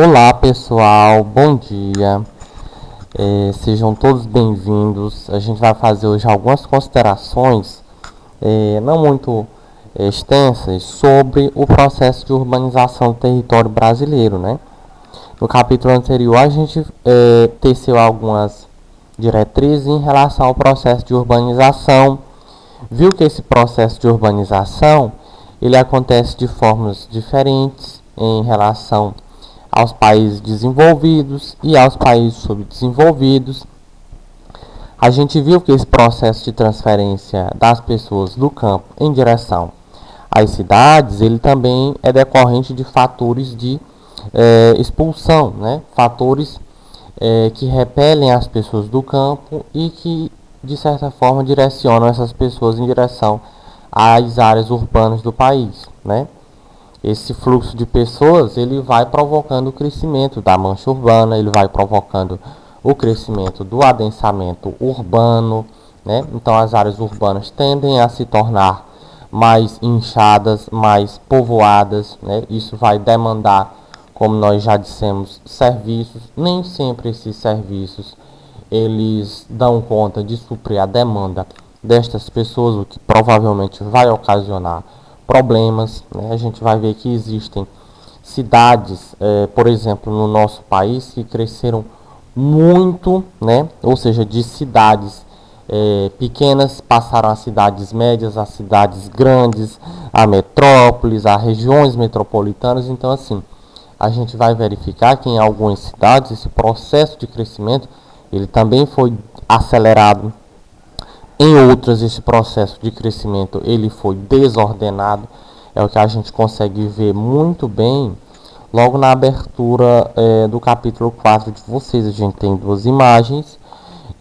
Olá pessoal, bom dia, sejam todos bem-vindos. A gente vai fazer hoje algumas considerações, não muito extensas, sobre o processo de urbanização do território brasileiro, né? No capítulo anterior a gente teceu algumas diretrizes em relação ao processo de urbanização, viu que esse processo de urbanização ele acontece de formas diferentes em relação aos países desenvolvidos e aos países subdesenvolvidos. A gente viu que esse processo de transferência das pessoas do campo em direção às cidades, ele também é decorrente de fatores de expulsão, né? Fatores que repelem as pessoas do campo e que, de certa forma, direcionam essas pessoas em direção às áreas urbanas do país, né? Esse fluxo de pessoas ele vai provocando o crescimento da mancha urbana, ele vai provocando o crescimento do adensamento urbano, né? Então as áreas urbanas tendem a se tornar mais inchadas, mais povoadas, né? Isso vai demandar, como nós já dissemos, serviços. Nem sempre esses serviços eles dão conta de suprir a demanda destas pessoas, o que provavelmente vai ocasionar problemas, né? A gente vai ver que existem cidades, por exemplo, no nosso país, que cresceram muito, né? Ou seja, de cidades pequenas passaram a cidades médias, a cidades grandes, a metrópoles, a regiões metropolitanas. Então, assim, a gente vai verificar que em algumas cidades esse processo de crescimento ele também foi acelerado. Em outras, esse processo de crescimento ele foi desordenado. É o que a gente consegue ver muito bem logo na abertura do capítulo 4 de vocês. A gente tem duas imagens.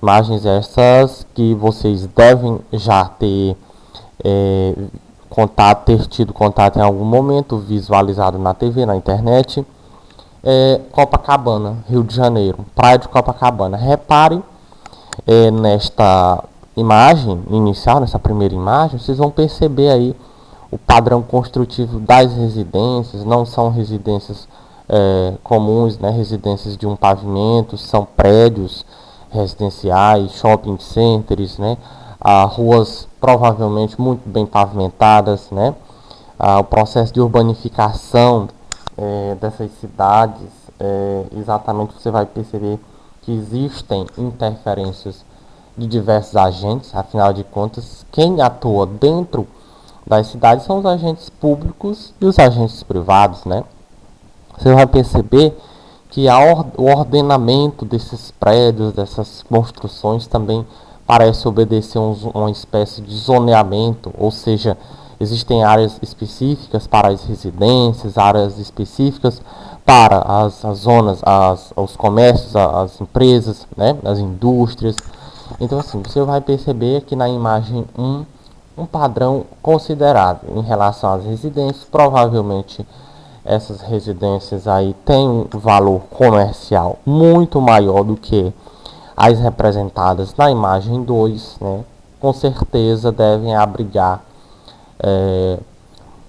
Imagens essas que vocês devem já ter ter tido contato em algum momento, visualizado na TV, na internet. Copacabana, Rio de Janeiro, Praia de Copacabana. Repare nesta imagem inicial, nessa primeira imagem, vocês vão perceber aí o padrão construtivo das residências. Não são residências comuns, né? Residências de um pavimento, são prédios residenciais, shopping centers, né? Ruas provavelmente muito bem pavimentadas, né? O processo de urbanificação dessas cidades, exatamente você vai perceber que existem interferências de diversos agentes. Afinal de contas, quem atua dentro das cidades são os agentes públicos e os agentes privados, né? Você vai perceber que o ordenamento desses prédios, dessas construções também parece obedecer uma espécie de zoneamento, ou seja, existem áreas específicas para as residências, áreas específicas para as zonas, os comércios, as empresas, né, as indústrias. Então, assim, você vai perceber que na imagem 1 um padrão considerável em relação às residências. Provavelmente essas residências aí têm um valor comercial muito maior do que as representadas na imagem 2, né? Com certeza devem abrigar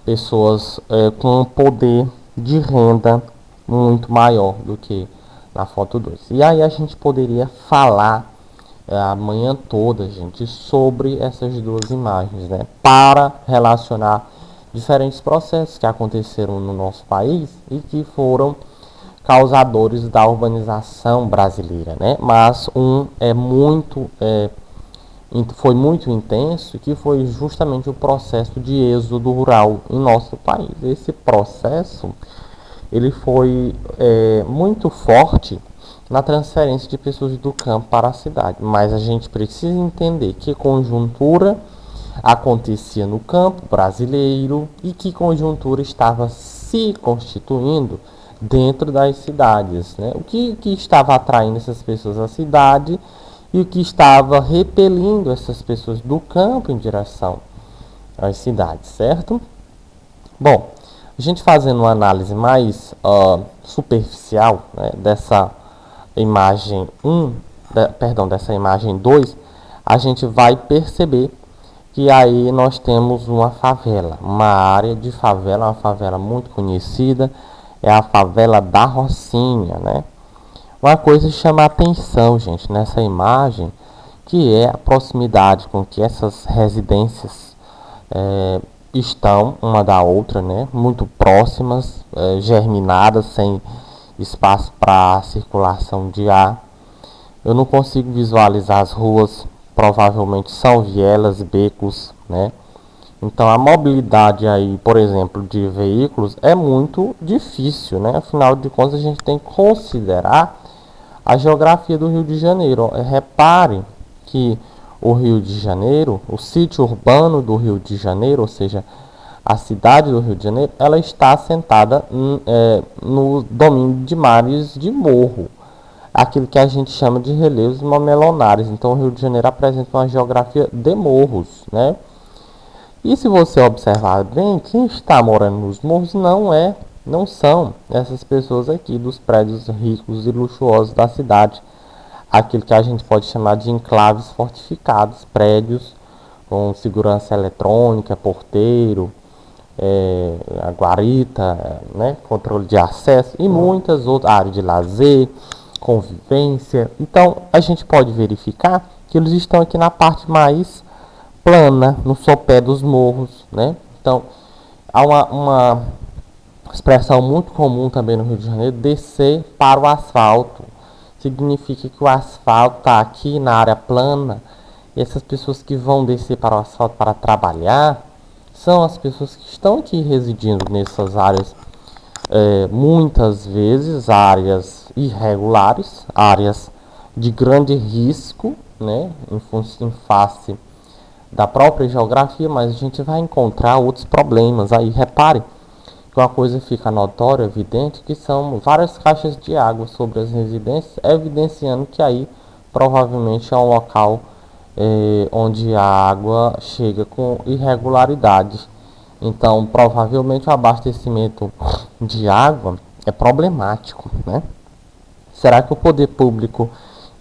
pessoas com um poder de renda muito maior do que na foto 2. E aí a gente poderia falar a manhã toda, gente, sobre essas duas imagens, né? Para relacionar diferentes processos que aconteceram no nosso país e que foram causadores da urbanização brasileira, né? Mas foi muito intenso, que foi justamente o processo de êxodo rural em nosso país. Esse processo ele foi muito forte na transferência de pessoas do campo para a cidade, mas a gente precisa entender que conjuntura acontecia no campo brasileiro e que conjuntura estava se constituindo dentro das cidades, né? O que estava atraindo essas pessoas à cidade e o que estava repelindo essas pessoas do campo em direção às cidades, certo? Bom, a gente fazendo uma análise mais superficial, né, dessa imagem 1, dessa imagem 2, a gente vai perceber que aí nós temos uma favela, uma área de favela, uma favela muito conhecida, é a favela da Rocinha, né? Uma coisa que chama a atenção, gente, nessa imagem, que é a proximidade com que essas residências estão uma da outra, né? Muito próximas, germinadas, sem espaço para circulação de ar. Eu não consigo visualizar as ruas, provavelmente são vielas, becos, né? Então a mobilidade aí, por exemplo, de veículos é muito difícil, né? Afinal de contas, a gente tem que considerar a geografia do Rio de Janeiro. Repare que o Rio de Janeiro, o sítio urbano do Rio de Janeiro, ou seja, a cidade do Rio de Janeiro, ela está assentada no domínio de mares de morro, aquilo que a gente chama de relevos mamelonares. Então o Rio de Janeiro apresenta uma geografia de morros, né? E se você observar bem, quem está morando nos morros não são essas pessoas aqui dos prédios ricos e luxuosos da cidade. Aquilo que a gente pode chamar de enclaves fortificados, prédios com segurança eletrônica, porteiro, a guarita, né, controle de acesso e muitas outras áreas de lazer, convivência. Então a gente pode verificar que eles estão aqui na parte mais plana, no sopé dos morros, né? Então, há uma expressão muito comum também no Rio de Janeiro, descer para o asfalto. Significa que o asfalto está aqui na área plana, e essas pessoas que vão descer para o asfalto para trabalhar, são as pessoas que estão aqui residindo nessas áreas, muitas vezes áreas irregulares, áreas de grande risco, né? Em face da própria geografia, mas a gente vai encontrar outros problemas aí. Repare que uma coisa fica notória, evidente, que são várias caixas de água sobre as residências, evidenciando que aí provavelmente é um local onde a água chega com irregularidade. Então, provavelmente o abastecimento de água é problemático, né? Será que o poder público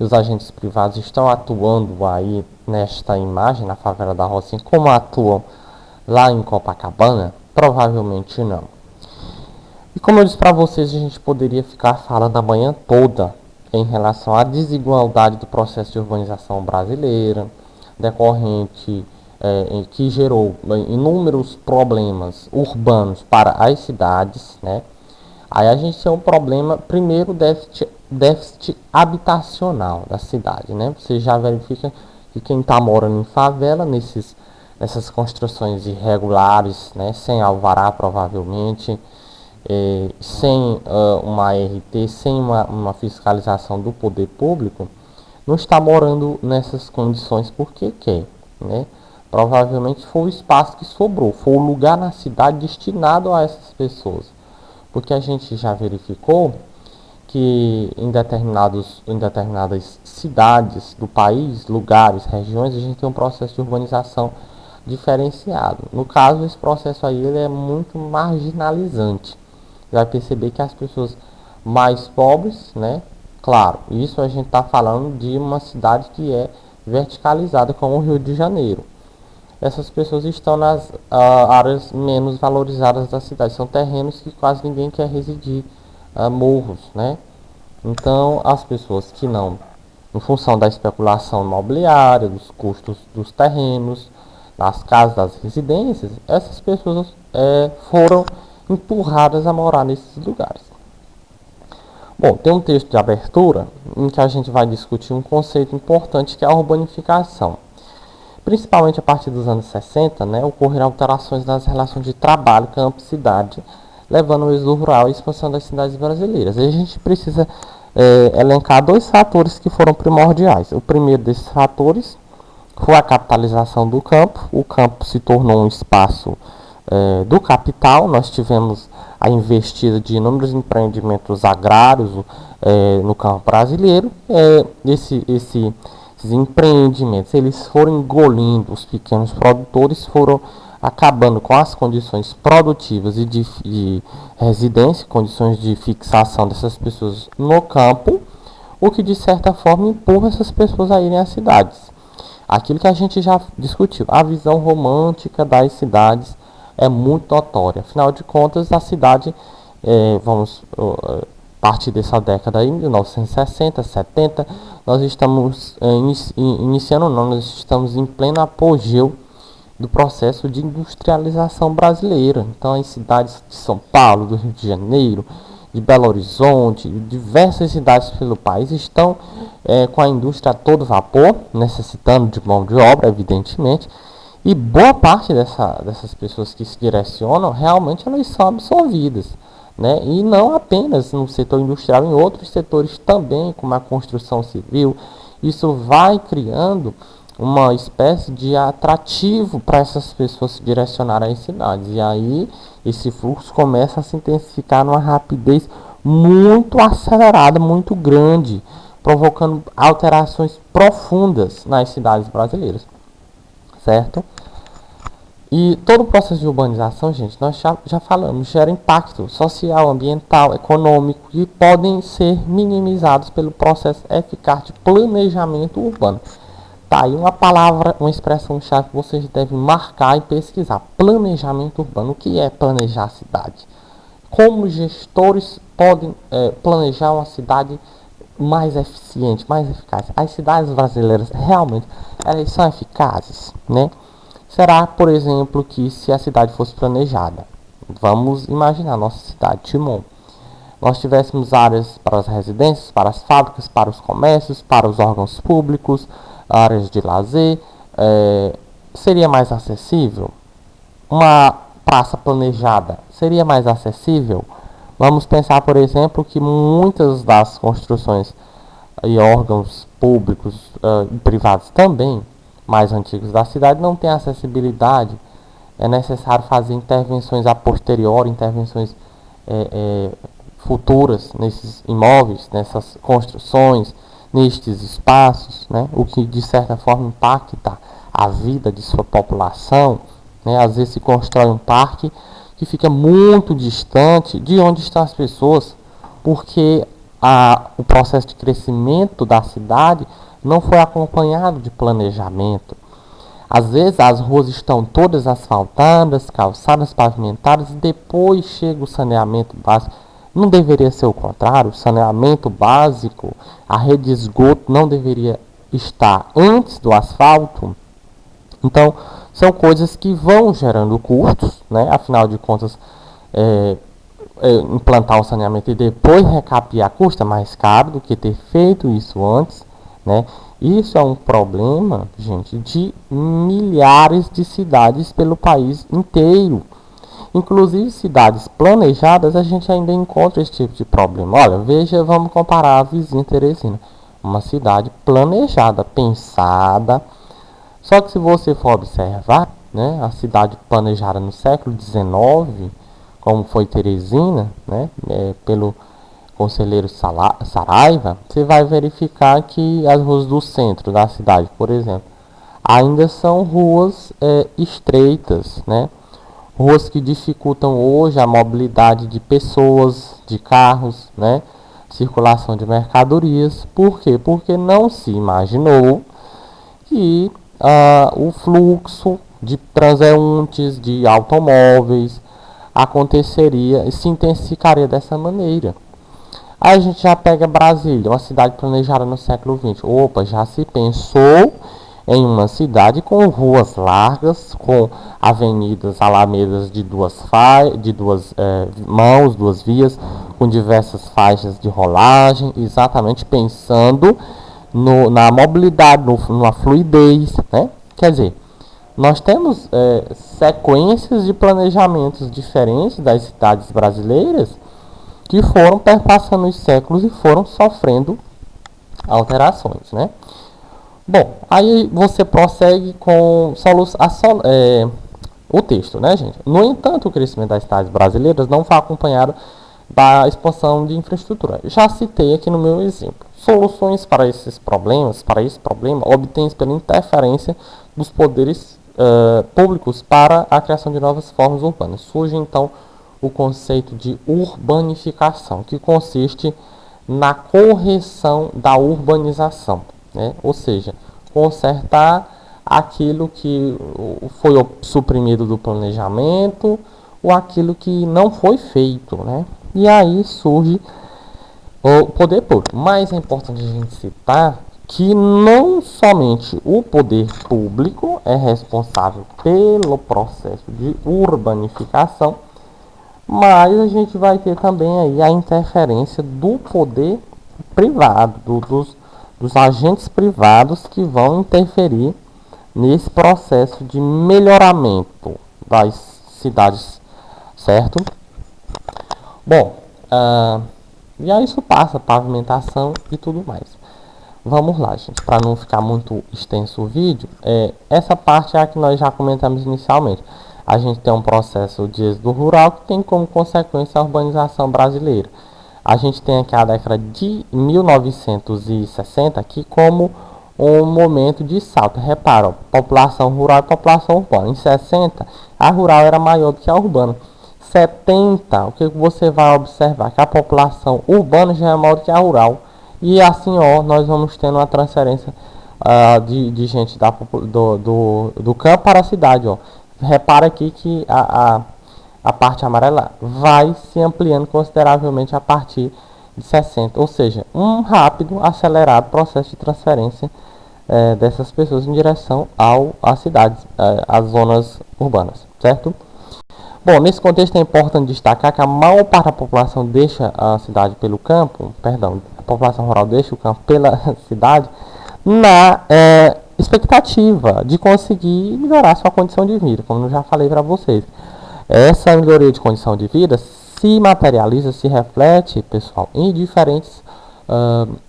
e os agentes privados estão atuando aí nesta imagem, na favela da Rocinha, como atuam lá em Copacabana? Provavelmente não. E como eu disse para vocês, a gente poderia ficar falando a manhã toda em relação à desigualdade do processo de urbanização brasileira, decorrente que gerou inúmeros problemas urbanos para as cidades, né? Aí a gente tem um problema, primeiro, déficit habitacional da cidade, né? Você já verifica que quem está morando em favela, nessas construções irregulares, né? Sem alvará, provavelmente, sem uma ART, sem uma fiscalização do poder público, não está morando nessas condições porque quer, né? Provavelmente foi o espaço que sobrou, foi o lugar na cidade destinado a essas pessoas. Porque a gente já verificou que em determinadas cidades do país, lugares, regiões, a gente tem um processo de urbanização diferenciado. No caso, esse processo aí ele é muito marginalizante. Você vai perceber que as pessoas mais pobres, né? Claro, isso a gente está falando de uma cidade que é verticalizada como o Rio de Janeiro. Essas pessoas estão nas áreas menos valorizadas da cidade. São terrenos que quase ninguém quer residir, morros, né? Então, as pessoas que não, em função da especulação imobiliária, dos custos dos terrenos, das casas, das residências, essas pessoas foram empurradas a morar nesses lugares. Bom, tem um texto de abertura em que a gente vai discutir um conceito importante que é a urbanificação. Principalmente a partir dos anos 60, né, ocorreram alterações nas relações de trabalho, campo e cidade, levando o êxodo rural e a expansão das cidades brasileiras. E a gente precisa elencar dois fatores que foram primordiais. O primeiro desses fatores foi a capitalização do campo. O campo se tornou um espaço do capital. Nós tivemos a investida de inúmeros empreendimentos agrários no campo brasileiro. Esses empreendimentos eles foram engolindo os pequenos produtores, foram acabando com as condições produtivas e de residência, condições de fixação dessas pessoas no campo, o que de certa forma empurra essas pessoas a irem às cidades. Aquilo que a gente já discutiu, a visão romântica das cidades é muito notória. Afinal de contas, a cidade vamos partir dessa década aí, 1960, 70, nós estamos iniciando, não, nós estamos em pleno apogeu do processo de industrialização brasileira. Então, as cidades de São Paulo, do Rio de Janeiro, de Belo Horizonte, diversas cidades pelo país estão com a indústria a todo vapor, necessitando de mão de obra, evidentemente, e boa parte dessas pessoas que se direcionam, realmente elas são absorvidas, né? E não apenas no setor industrial, em outros setores também, como a construção civil. Isso vai criando uma espécie de atrativo para essas pessoas se direcionarem às cidades. E aí esse fluxo começa a se intensificar numa rapidez muito acelerada, muito grande, provocando alterações profundas nas cidades brasileiras, certo? E todo o processo de urbanização, gente, nós já falamos, gera impacto social, ambiental, econômico e podem ser minimizados pelo processo eficaz de planejamento urbano. Tá aí uma palavra, uma expressão-chave que vocês devem marcar e pesquisar. Planejamento urbano. O que é planejar a cidade? Como gestores podem planejar uma cidade mais eficiente, mais eficaz? As cidades brasileiras realmente elas são eficazes, né? Será, por exemplo, que se a cidade fosse planejada, vamos imaginar nossa cidade, Timon, nós tivéssemos áreas para as residências, para as fábricas, para os comércios, para os órgãos públicos, áreas de lazer, seria mais acessível? Uma praça planejada seria mais acessível? Vamos pensar, por exemplo, que muitas das construções e órgãos públicos e privados também, mais antigos da cidade, não têm acessibilidade. É necessário fazer intervenções a posteriori, intervenções futuras nesses imóveis, nessas construções, nestes espaços, né? O que de certa forma impacta a vida de sua população, né? Às vezes se constrói um parque que fica muito distante de onde estão as pessoas, porque o processo de crescimento da cidade não foi acompanhado de planejamento. Às vezes as ruas estão todas asfaltadas, calçadas, pavimentadas, e depois chega o saneamento básico. Não deveria ser o contrário. O saneamento básico, a rede de esgoto não deveria estar antes do asfalto. Então, são coisas que vão gerando custos, né? Afinal de contas, implantar o saneamento e depois recapear custa mais caro do que ter feito isso antes, né? Isso é um problema, gente, de milhares de cidades pelo país inteiro. Inclusive cidades planejadas, a gente ainda encontra esse tipo de problema. Olha, veja, vamos comparar a vizinha Teresina. Uma cidade planejada, pensada. Só que se você for observar, né, a cidade planejada no século XIX, como foi Teresina, né, pelo conselheiro Saraiva, você vai verificar que as ruas do centro da cidade, por exemplo, ainda são ruas estreitas, né? Ruas que dificultam hoje a mobilidade de pessoas, de carros, né? Circulação de mercadorias. Por quê? Porque não se imaginou que o fluxo de transeuntes, de automóveis, aconteceria e se intensificaria dessa maneira. Aí a gente já pega Brasília, uma cidade planejada no século XX. Opa, já se pensou em uma cidade com ruas largas, com avenidas, alamedas de duas mãos, duas vias, com diversas faixas de rolagem, exatamente pensando na mobilidade, na fluidez, né? Quer dizer, nós temos sequências de planejamentos diferentes das cidades brasileiras que foram perpassando os séculos e foram sofrendo alterações, né? Bom, aí você prossegue com o texto, né, gente? No entanto, o crescimento das cidades brasileiras não foi acompanhado da expansão de infraestrutura. Já citei aqui no meu exemplo. Soluções para esse problema, obtêm-se pela interferência dos poderes públicos para a criação de novas formas urbanas. Surge, então, o conceito de urbanificação, que consiste na correção da urbanização, né? Ou seja, consertar aquilo que foi suprimido do planejamento ou aquilo que não foi feito, né? E aí surge o poder público. Mas é importante a gente citar que não somente o poder público é responsável pelo processo de urbanificação, mas a gente vai ter também aí a interferência do poder privado, dos agentes privados que vão interferir nesse processo de melhoramento das cidades, certo? Bom, e aí isso passa, pavimentação e tudo mais. Vamos lá, gente, para não ficar muito extenso o vídeo, essa parte é a que nós já comentamos inicialmente. A gente tem um processo de êxodo rural que tem como consequência a urbanização brasileira. A gente tem aqui a década de 1960 aqui como um momento de salto. Repara, população rural e população urbana. Em 60, a rural era maior do que a urbana. 70, o que você vai observar? Que a população urbana já é maior do que a rural. E assim, ó, nós vamos tendo uma transferência de gente do campo para a cidade, ó. Repara aqui que a parte amarela vai se ampliando consideravelmente a partir de 60, ou seja, um rápido, acelerado processo de transferência dessas pessoas em direção às cidades, às zonas urbanas, certo? Bom, nesse contexto é importante destacar que a maior parte da população deixa a cidade pelo campo, perdão, a população rural deixa o campo pela cidade, na expectativa de conseguir melhorar sua condição de vida, como eu já falei para vocês. Essa melhoria de condição de vida se materializa, se reflete, pessoal, em diferentes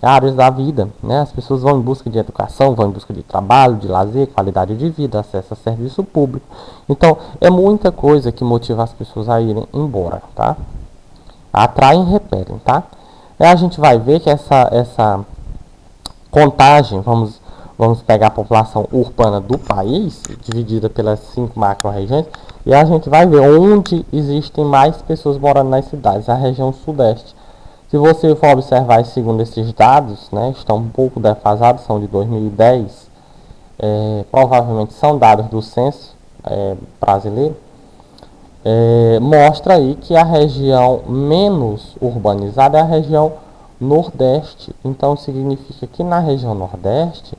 áreas da vida, né? As pessoas vão em busca de educação, vão em busca de trabalho, de lazer, qualidade de vida, acesso a serviço público. Então, é muita coisa que motiva as pessoas a irem embora, tá? Atraem e repelem, tá? E a gente vai ver que essa contagem, vamos pegar a população urbana do país, dividida pelas 5 macro-regiões, e a gente vai ver onde existem mais pessoas morando nas cidades, a região sudeste. Se você for observar, segundo esses dados, né, estão um pouco defasados, são de 2010, provavelmente são dados do censo brasileiro, mostra aí que a região menos urbanizada é a região nordeste. Então significa que na região nordeste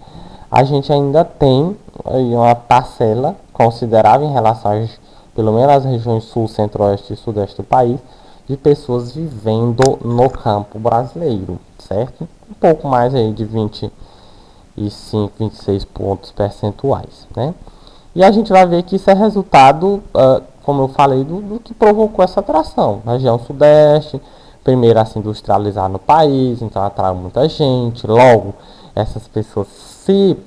a gente ainda tem aí uma parcela considerável em relação pelo menos às regiões sul, centro-oeste e sudeste do país, de pessoas vivendo no campo brasileiro, certo? Um pouco mais aí de 25, 26 pontos percentuais, né? E a gente vai ver que isso é resultado, como eu falei, do que provocou essa atração. Na região sudeste, primeiro a se industrializar no país, então atrai muita gente. Logo, essas pessoas se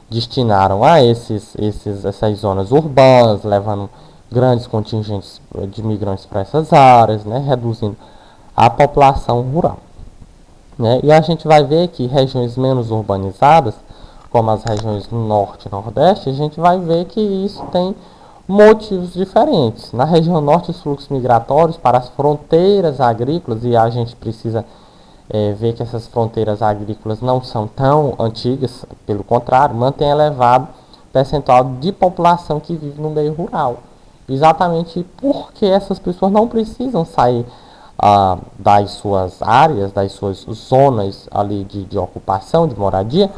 destinaram a essas zonas urbanas, levando grandes contingentes de imigrantes para essas áreas, né, reduzindo a população rural. Né? E a gente vai ver que regiões menos urbanizadas, como as regiões norte e nordeste, a gente vai ver que isso tem motivos diferentes. Na região norte, os fluxos migratórios para as fronteiras agrícolas, e a gente precisa ver que essas fronteiras agrícolas não são tão antigas, pelo contrário, mantém elevado percentual de população que vive no meio rural. Exatamente porque essas pessoas não precisam sair das suas áreas, das suas zonas ali de ocupação, de moradia,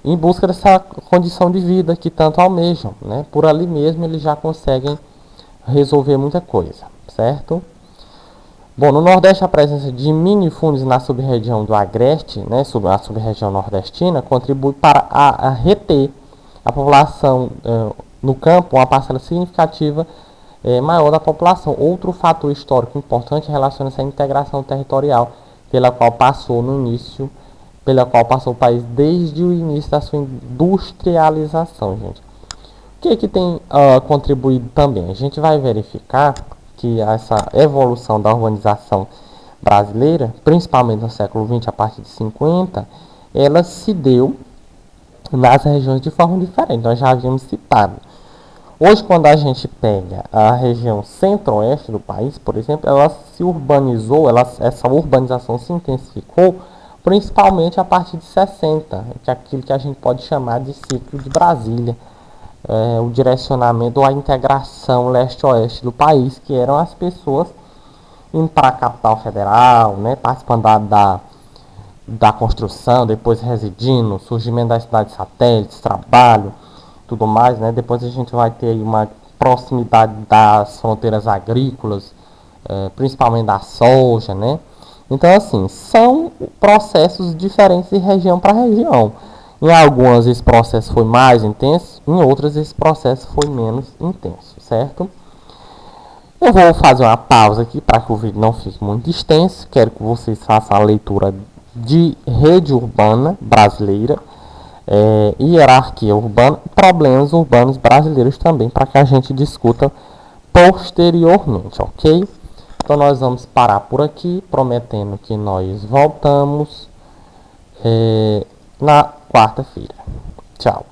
em busca dessa condição de vida que tanto almejam, né? Por ali mesmo eles já conseguem resolver muita coisa, certo? Bom, no Nordeste a presença de minifúndios na sub-região do Agreste, né, a sub-região nordestina, contribui para a reter a população no campo, uma parcela significativa maior da população. Outro fator histórico importante relaciona-se à integração territorial pela qual passou o país desde o início da sua industrialização, gente. O que tem contribuído também? A gente vai verificar que essa evolução da urbanização brasileira, principalmente no século XX, a partir de 50, ela se deu nas regiões de forma diferente. Nós já havíamos citado. Hoje, quando a gente pega a região centro-oeste do país, por exemplo, ela se urbanizou, essa urbanização se intensificou, principalmente a partir de 60, que é aquilo que a gente pode chamar de ciclo de Brasília, o direcionamento ou a integração leste-oeste do país, que eram as pessoas indo para a capital federal, né, participando da construção, depois residindo, surgimento das cidades satélites, trabalho, tudo mais, né? Depois a gente vai ter aí uma proximidade das fronteiras agrícolas, principalmente da soja, né? Então, assim, são processos diferentes de região para região. Em algumas esse processo foi mais intenso, em outras esse processo foi menos intenso, certo? Eu vou fazer uma pausa aqui para que o vídeo não fique muito extenso. Quero que vocês façam a leitura de rede urbana brasileira, hierarquia urbana, problemas urbanos brasileiros também, para que a gente discuta posteriormente, ok? Então nós vamos parar por aqui, prometendo que nós voltamos na quarta-feira. Tchau.